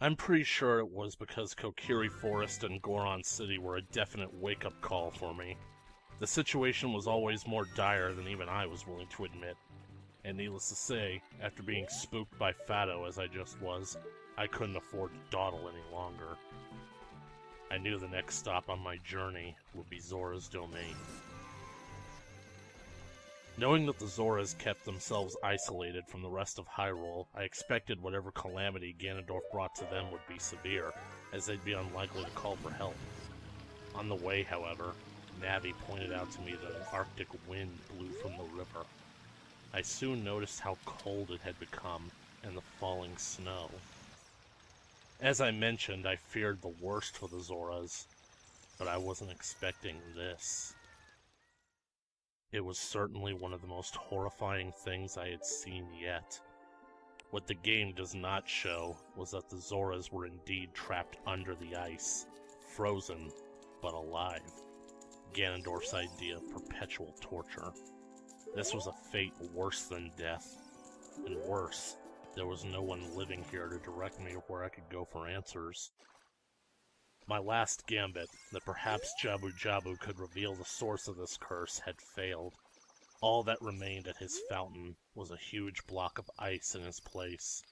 I'm pretty sure it was because Kokiri Forest and Goron City were a definite wake-up call for me. The situation was always more dire than even I was willing to admit, and needless to say, after being spooked by Fado as I just was, I couldn't afford to dawdle any longer. I knew the next stop on my journey would be Zora's domain. Knowing that the Zoras kept themselves isolated from the rest of Hyrule, I expected whatever calamity Ganondorf brought to them would be severe, as they'd be unlikely to call for help. On the way, however, Navi pointed out to me that an arctic wind blew from the river. I soon noticed how cold it had become, and the falling snow. As I mentioned, I feared the worst for the Zoras, but I wasn't expecting this. It was certainly one of the most horrifying things I had seen yet. What the game does not show was that the Zoras were indeed trapped under the ice, frozen, but alive. Ganondorf's idea of perpetual torture. This was a fate worse than death. And worse, there was no one living here to direct me where I could go for answers. My last gambit, that perhaps Jabu Jabu could reveal the source of this curse, had failed. All that remained at his fountain was a huge block of ice in his place.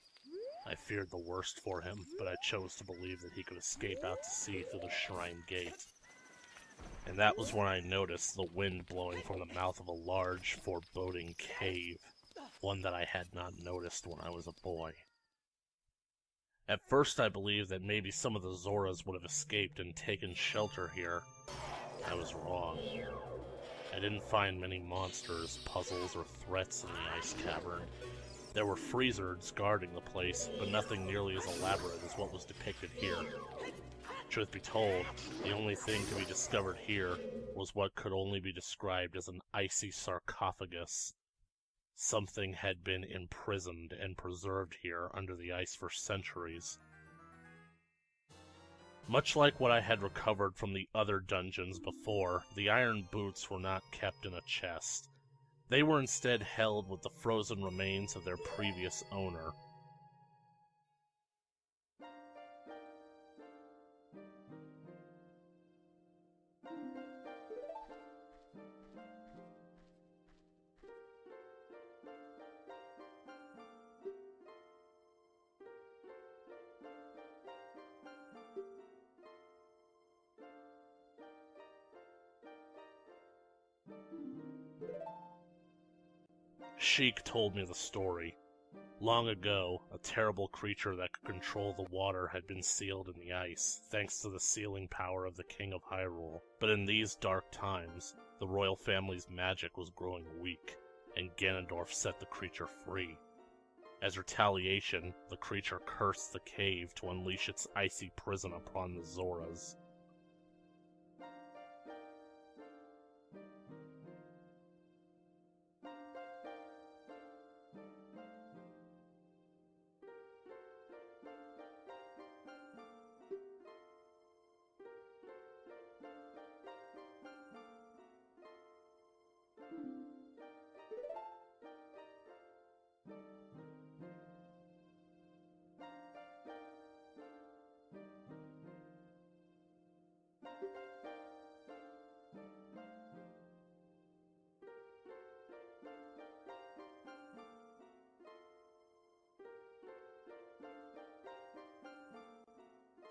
I feared the worst for him, but I chose to believe that he could escape out to sea through the shrine gate. And that was when I noticed the wind blowing from the mouth of a large, foreboding cave, one that I had not noticed when I was a boy. At first I believed that maybe some of the Zoras would have escaped and taken shelter here. I was wrong. I didn't find many monsters, puzzles, or threats in the ice cavern. There were freezards guarding the place, but nothing nearly as elaborate as what was depicted here. Truth be told, the only thing to be discovered here was what could only be described as an icy sarcophagus. Something had been imprisoned and preserved here under the ice for centuries. Much like what I had recovered from the other dungeons before, the iron boots were not kept in a chest. They were instead held with the frozen remains of their previous owner. Sheik told me the story. Long ago, a terrible creature that could control the water had been sealed in the ice, thanks to the sealing power of the King of Hyrule. But in these dark times, the royal family's magic was growing weak, and Ganondorf set the creature free. As retaliation, the creature cursed the cave to unleash its icy prison upon the Zoras.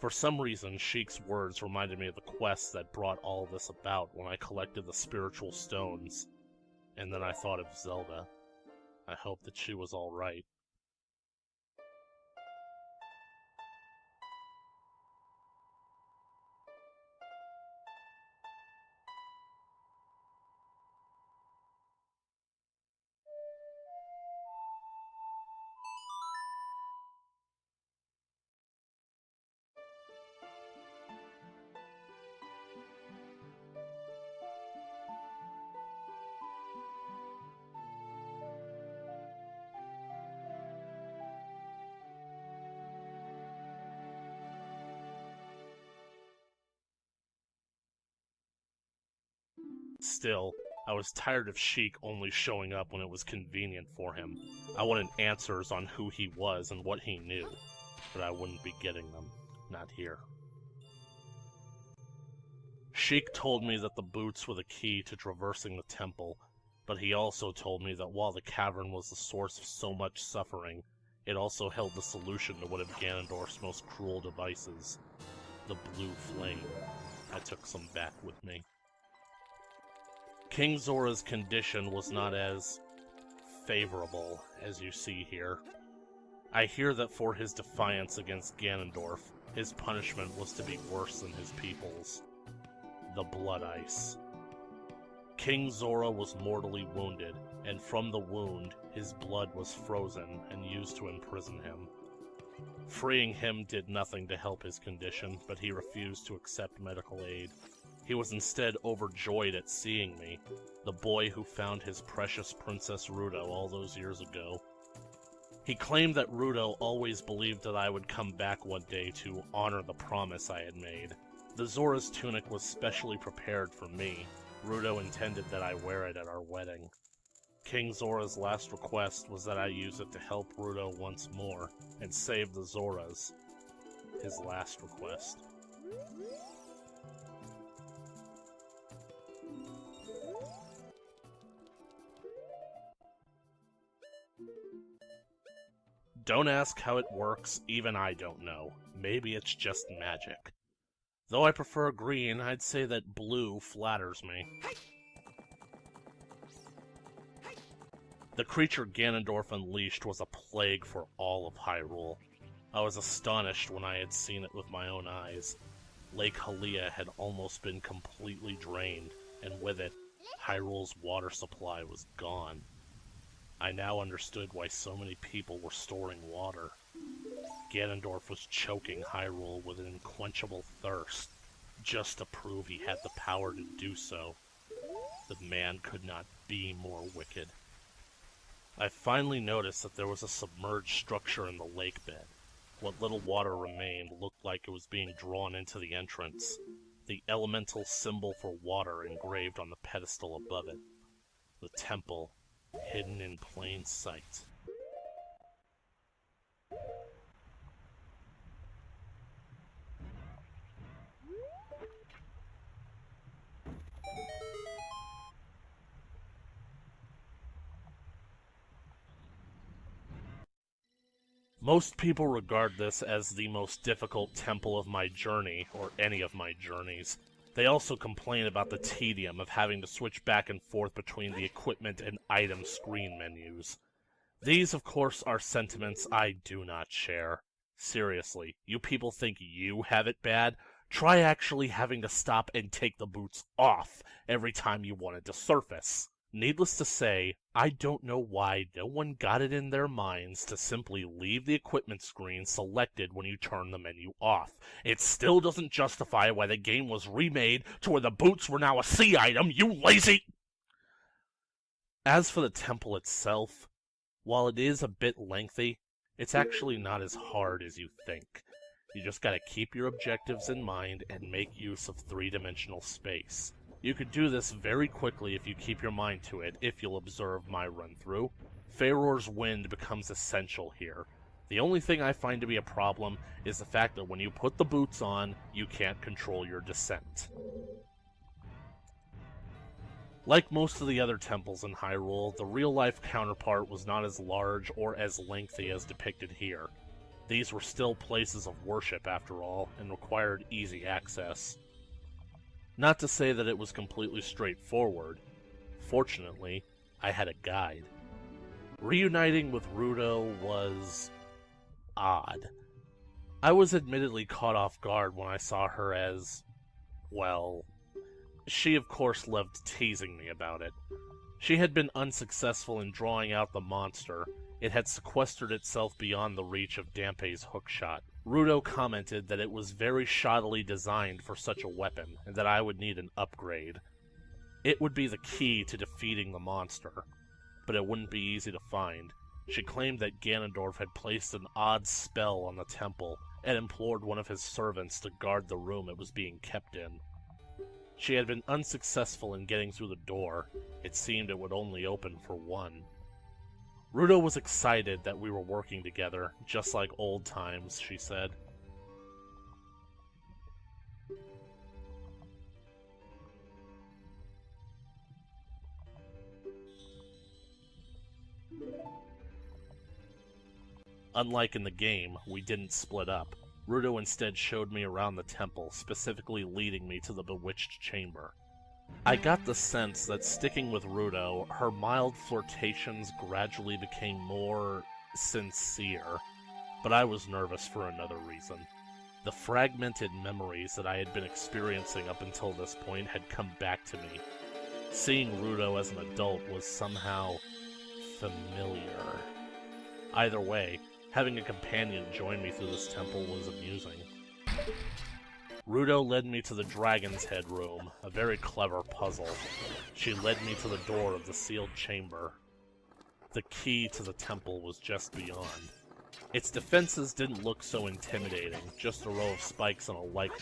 For some reason, Sheik's words reminded me of the quest that brought all this about when I collected the spiritual stones. And then I thought of Zelda. I hoped that she was alright. Still, I was tired of Sheik only showing up when it was convenient for him. I wanted answers on who he was and what he knew. but I wouldn't be getting them. Not here. Sheik told me that the boots were the key to traversing the temple, but he also told me that while the cavern was the source of so much suffering, it also held the solution to one of Ganondorf's most cruel devices, the blue flame. I took some back with me. King Zora's condition was not as favorable as you see here. I hear that for his defiance against Ganondorf, his punishment was to be worse than his people's. The Blood Ice. King Zora was mortally wounded, and from the wound, his blood was frozen and used to imprison him. Freeing him did nothing to help his condition, but he refused to accept medical aid. He was instead overjoyed at seeing me, the boy who found his precious Princess Ruto all those years ago. He claimed that Ruto always believed that I would come back one day to honor the promise I had made. The Zora's tunic was specially prepared for me. Ruto intended that I wear it at our wedding. King Zora's last request was that I use it to help Ruto once more and save the Zoras. His last request. Don't ask how it works, even I don't know. Maybe it's just magic. Though I prefer green, I'd say that blue flatters me. The creature Ganondorf unleashed was a plague for all of Hyrule. I was astonished when I had seen it with my own eyes. Lake Hylia had almost been completely drained, and with it, Hyrule's water supply was gone. I now understood why so many people were storing water. Ganondorf was choking Hyrule with an unquenchable thirst, just to prove he had the power to do so. The man could not be more wicked. I finally noticed that there was a submerged structure in the lake bed. What little water remained looked like it was being drawn into the entrance, the elemental symbol for water engraved on the pedestal above it. The temple, hidden in plain sight. Most people regard this as the most difficult temple of my journey, or any of my journeys. They also complain about the tedium of having to switch back and forth between the equipment and item screen menus. These, of course, are sentiments I do not share. Seriously, you people think you have it bad? Try actually having to stop and take the boots off every time you wanted to surface. Needless to say, I don't know why no one got it in their minds to simply leave the equipment screen selected when you turn the menu off. It still doesn't justify why the game was remade to where the boots were now a C item, you lazy... As for the temple itself, while it is a bit lengthy, it's actually not as hard as you think. You just gotta keep your objectives in mind and make use of three-dimensional space. You could do this very quickly if you keep your mind to it, if you'll observe my run-through. Faeror's Wind becomes essential here. The only thing I find to be a problem is the fact that when you put the boots on, you can't control your descent. Like most of the other temples in Hyrule, the real-life counterpart was not as large or as lengthy as depicted here. These were still places of worship, after all, and required easy access. Not to say that it was completely straightforward. Fortunately, I had a guide. Reuniting with Ruto was... odd. I was admittedly caught off guard when I saw her as... well... She of course loved teasing me about it. She had been unsuccessful in drawing out the monster. It had sequestered itself beyond the reach of Dampé's hookshot. Ruto commented that it was very shoddily designed for such a weapon, and that I would need an upgrade. It would be the key to defeating the monster, but it wouldn't be easy to find. She claimed that Ganondorf had placed an odd spell on the temple, and implored one of his servants to guard the room it was being kept in. She had been unsuccessful in getting through the door. It seemed it would only open for one. Ruto was excited that we were working together, just like old times, she said. Unlike in the game, we didn't split up. Ruto instead showed me around the temple, specifically leading me to the bewitched chamber. I got the sense that sticking with Ruto, her mild flirtations gradually became more sincere, but I was nervous for another reason. The fragmented memories that I had been experiencing up until this point had come back to me. Seeing Ruto as an adult was somehow familiar. Either way, having a companion join me through this temple was amusing. Ruto led me to the Dragon's Head room, a very clever puzzle. She led me to the door of the sealed chamber. The key to the temple was just beyond. Its defenses didn't look so intimidating, just a row of spikes and a like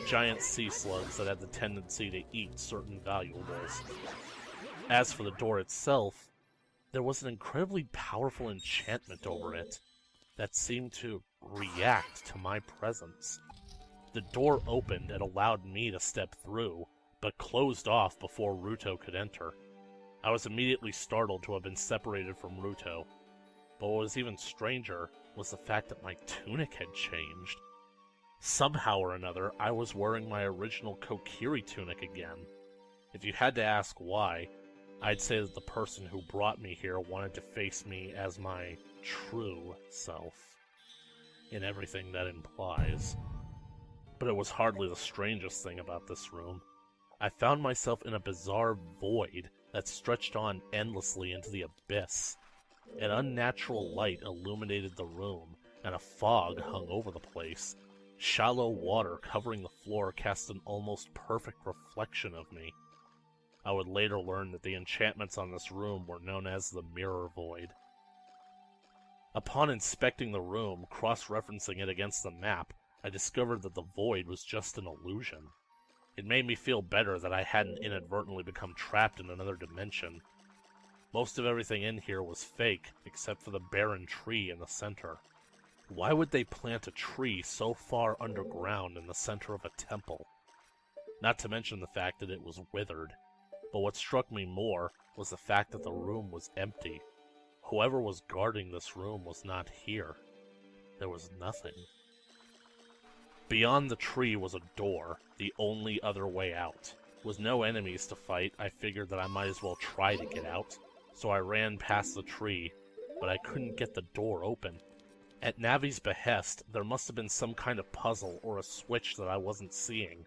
giant sea slugs that had the tendency to eat certain valuables. As for the door itself, there was an incredibly powerful enchantment over it that seemed to react to my presence. The door opened and allowed me to step through, but closed off before Ruto could enter. I was immediately startled to have been separated from Ruto, but what was even stranger was the fact that my tunic had changed. Somehow or another, I was wearing my original Kokiri tunic again. If you had to ask why, I'd say that the person who brought me here wanted to face me as my true self, in everything that implies. But it was hardly the strangest thing about this room. I found myself in a bizarre void that stretched on endlessly into the abyss. An unnatural light illuminated the room, and a fog hung over the place. Shallow water covering the floor cast an almost perfect reflection of me. I would later learn that the enchantments on this room were known as the Mirror Void. Upon inspecting the room, cross-referencing it against the map, I discovered that the void was just an illusion. It made me feel better that I hadn't inadvertently become trapped in another dimension. Most of everything in here was fake, except for the barren tree in the center. Why would they plant a tree so far underground in the center of a temple? Not to mention the fact that it was withered. But what struck me more was the fact that the room was empty. Whoever was guarding this room was not here. There was nothing. Beyond the tree was a door, the only other way out. With no enemies to fight, I figured that I might as well try to get out. So I ran past the tree, but I couldn't get the door open. At Navi's behest, there must have been some kind of puzzle or a switch that I wasn't seeing.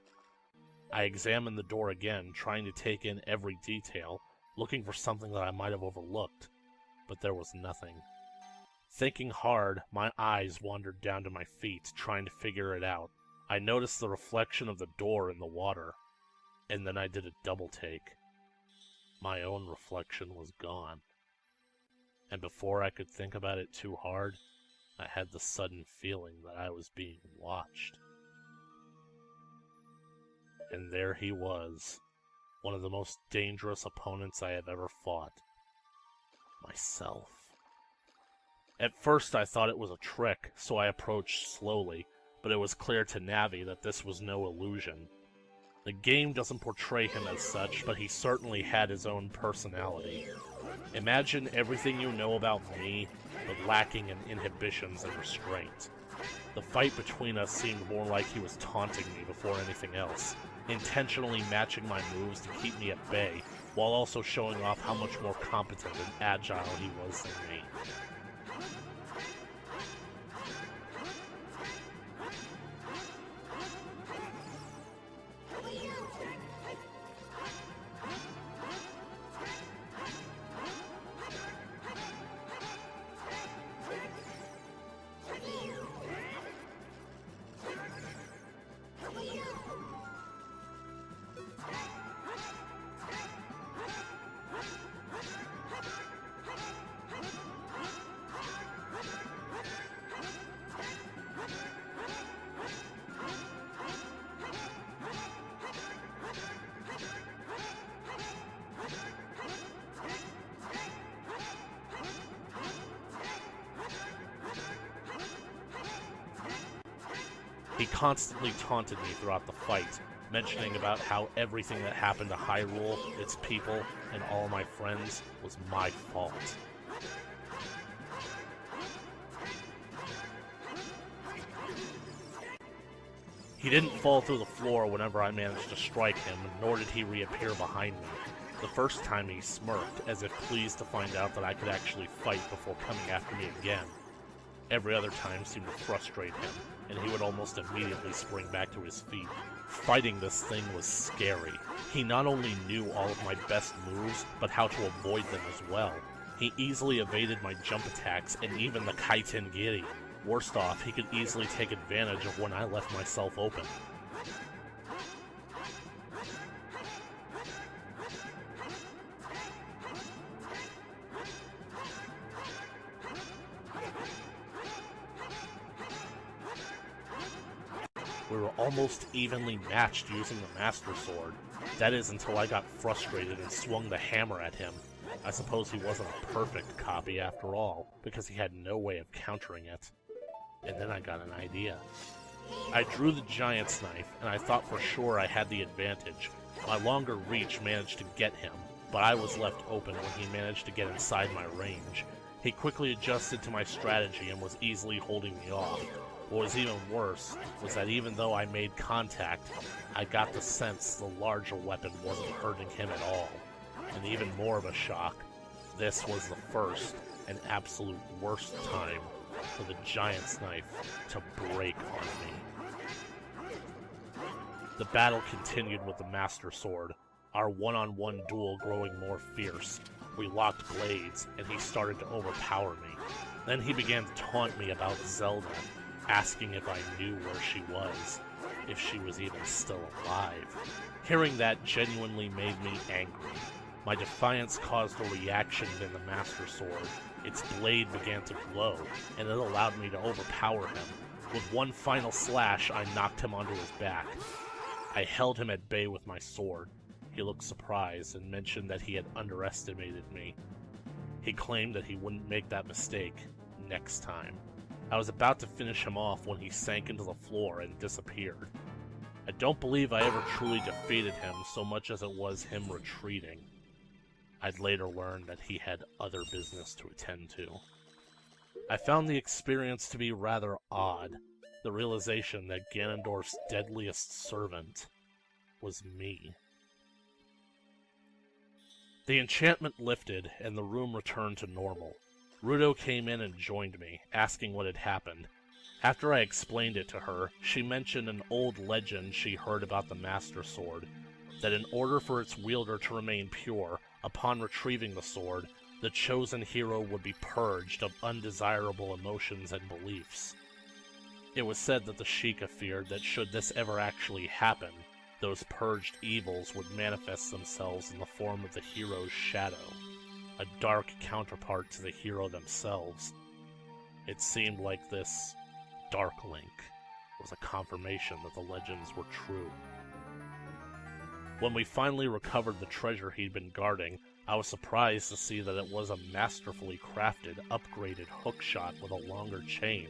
I examined the door again, trying to take in every detail, looking for something that I might have overlooked, but there was nothing. Thinking hard, my eyes wandered down to my feet, trying to figure it out. I noticed the reflection of the door in the water, and then I did a double take. My own reflection was gone. And before I could think about it too hard, I had the sudden feeling that I was being watched. And there he was, one of the most dangerous opponents I have ever fought. Myself. At first I thought it was a trick, so I approached slowly, but it was clear to Navi that this was no illusion. The game doesn't portray him as such, but he certainly had his own personality. Imagine everything you know about me, but lacking in inhibitions and restraint. The fight between us seemed more like he was taunting me before anything else, intentionally matching my moves to keep me at bay, while also showing off how much more competent and agile he was than me. He constantly taunted me throughout the fight, mentioning about how everything that happened to Hyrule, its people, and all my friends was my fault. He didn't fall through the floor whenever I managed to strike him, nor did he reappear behind me. The first time he smirked, as if pleased to find out that I could actually fight before coming after me again. Every other time seemed to frustrate him, and he would almost immediately spring back to his feet. Fighting this thing was scary. He not only knew all of my best moves, but how to avoid them as well. He easily evaded my jump attacks and even the Kaiten Giri. Worst off, he could easily take advantage of when I left myself open. We were almost evenly matched using the Master Sword. That is until I got frustrated and swung the hammer at him. I suppose he wasn't a perfect copy after all, because he had no way of countering it. And then I got an idea. I drew the Giant's Knife, and I thought for sure I had the advantage. My longer reach managed to get him, but I was left open when he managed to get inside my range. He quickly adjusted to my strategy and was easily holding me off. What was even worse was that even though I made contact, I got the sense the larger weapon wasn't hurting him at all. And even more of a shock, this was the first and absolute worst time for the Giant's Knife to break on me. The battle continued with the Master Sword, our one-on-one duel growing more fierce. We locked blades, and he started to overpower me. Then he began to taunt me about Zelda, asking if I knew where she was, if she was even still alive. Hearing that genuinely made me angry. My defiance caused a reaction in the Master Sword. Its blade began to glow, and it allowed me to overpower him. With one final slash, I knocked him onto his back. I held him at bay with my sword. He looked surprised and mentioned that he had underestimated me. He claimed that he wouldn't make that mistake next time. I was about to finish him off when he sank into the floor and disappeared. I don't believe I ever truly defeated him so much as it was him retreating. I'd later learn that he had other business to attend to. I found the experience to be rather odd, the realization that Ganondorf's deadliest servant was me. The enchantment lifted, and the room returned to normal. Ruto came in and joined me, asking what had happened. After I explained it to her, she mentioned an old legend she heard about the Master Sword, that in order for its wielder to remain pure, upon retrieving the sword, the chosen hero would be purged of undesirable emotions and beliefs. It was said that the Sheikah feared that should this ever actually happen, those purged evils would manifest themselves in the form of the hero's shadow, a dark counterpart to the hero themselves. It seemed like this Dark Link was a confirmation that the legends were true. When we finally recovered the treasure he'd been guarding, I was surprised to see that it was a masterfully crafted, upgraded hookshot with a longer chain.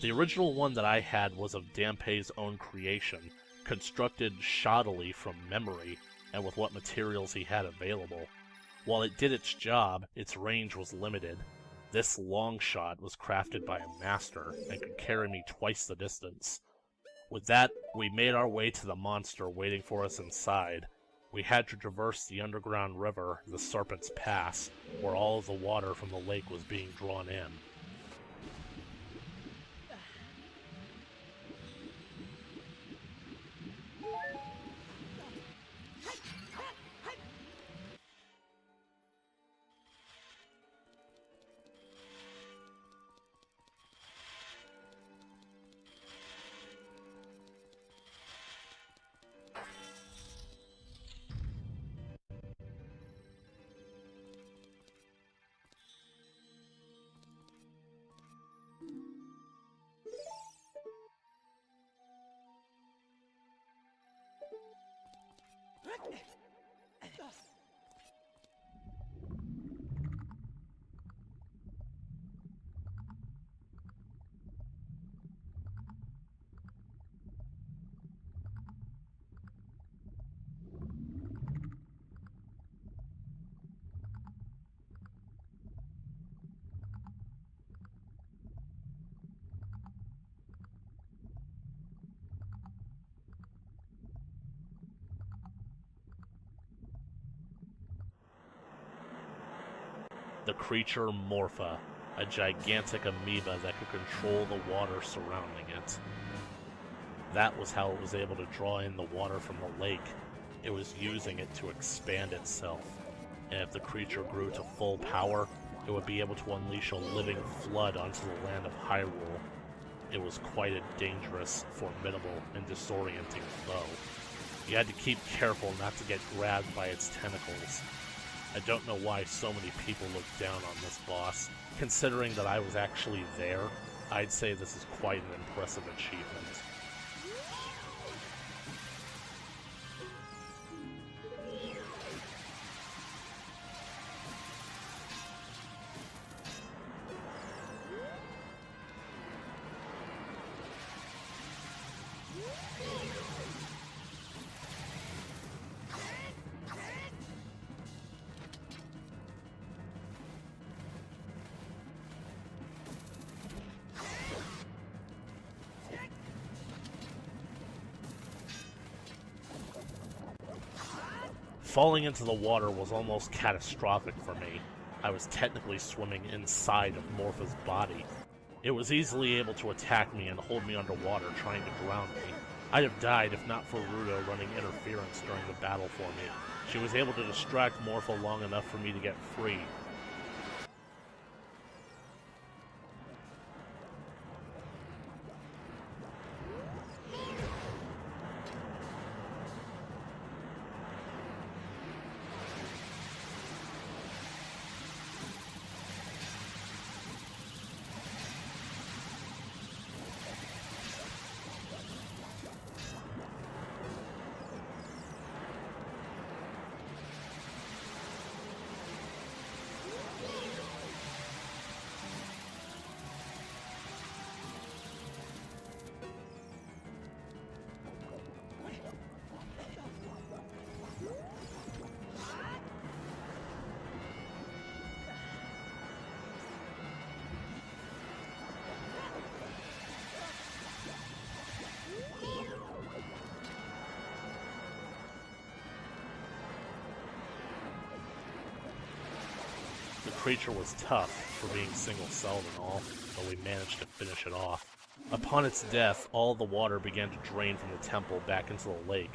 The original one that I had was of Dampé's own creation, constructed shoddily from memory and with what materials he had available. While it did its job, its range was limited. This long shot was crafted by a master and could carry me twice the distance. With that, we made our way to the monster waiting for us inside. We had to traverse the underground river, the Serpent's Pass, where all of the water from the lake was being drawn in. The creature Morpha, a gigantic amoeba that could control the water surrounding it. That was how it was able to draw in the water from the lake. It was using it to expand itself, and if the creature grew to full power, it would be able to unleash a living flood onto the land of Hyrule. It was quite a dangerous, formidable, and disorienting foe. You had to keep careful not to get grabbed by its tentacles. I don't know why so many people look down on this boss. Considering that I was actually there, I'd say this is quite an impressive achievement. Falling into the water was almost catastrophic for me. I was technically swimming inside of Morpha's body. It was easily able to attack me and hold me underwater, trying to drown me. I'd have died if not for Ruto running interference during the battle for me. She was able to distract Morpha long enough for me to get free. The creature was tough for being single-celled and all, but we managed to finish it off. Upon its death, all the water began to drain from the temple back into the lake.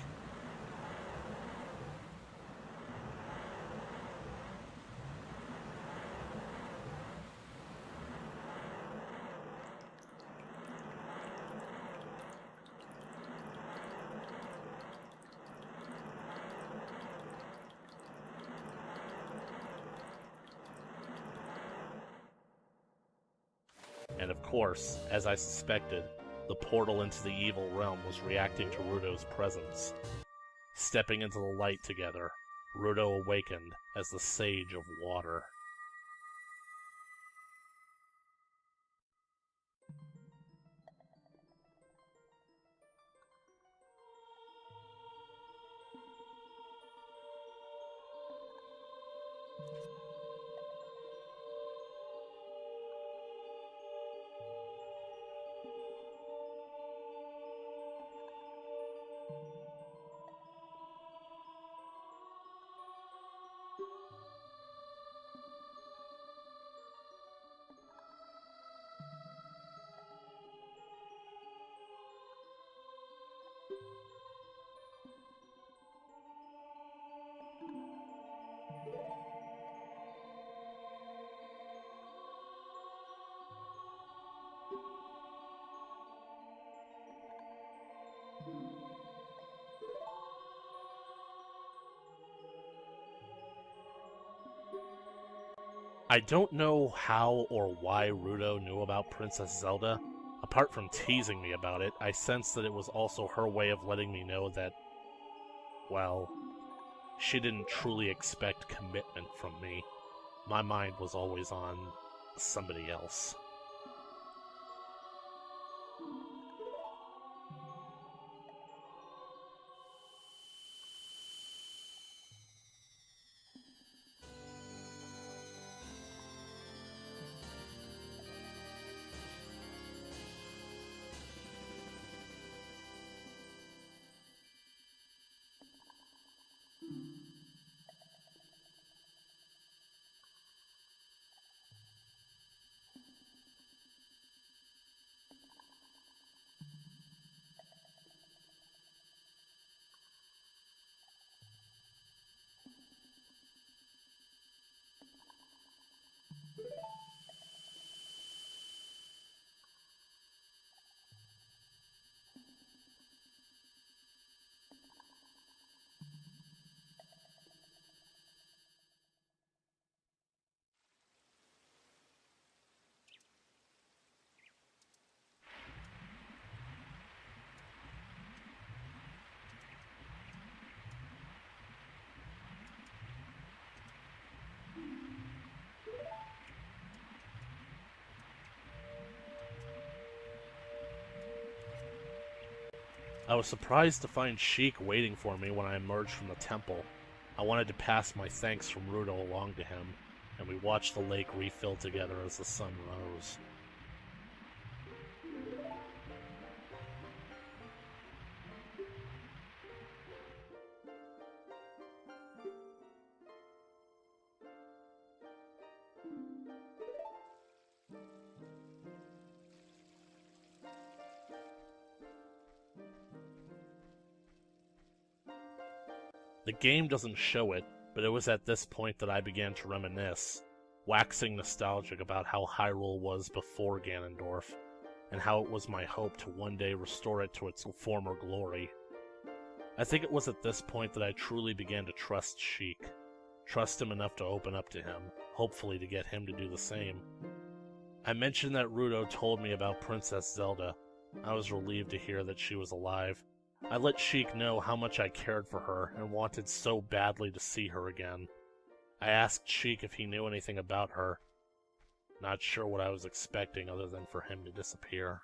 And of course, as I suspected, the portal into the evil realm was reacting to Ruto's presence. Stepping into the light together, Ruto awakened as the Sage of Water. I don't know how or why Ruto knew about Princess Zelda. Apart from teasing me about it, I sensed that it was also her way of letting me know that, well, she didn't truly expect commitment from me. My mind was always on somebody else. I was surprised to find Sheik waiting for me when I emerged from the temple. I wanted to pass my thanks from Rudo along to him, and we watched the lake refill together as the sun rose. The game doesn't show it, but it was at this point that I began to reminisce, waxing nostalgic about how Hyrule was before Ganondorf, and how it was my hope to one day restore it to its former glory. I think it was at this point that I truly began to trust Sheik, trust him enough to open up to him, hopefully to get him to do the same. I mentioned that Rudo told me about Princess Zelda. I was relieved to hear that she was alive. I let Sheik know how much I cared for her and wanted so badly to see her again. I asked Sheik if he knew anything about her. Not sure what I was expecting other than for him to disappear.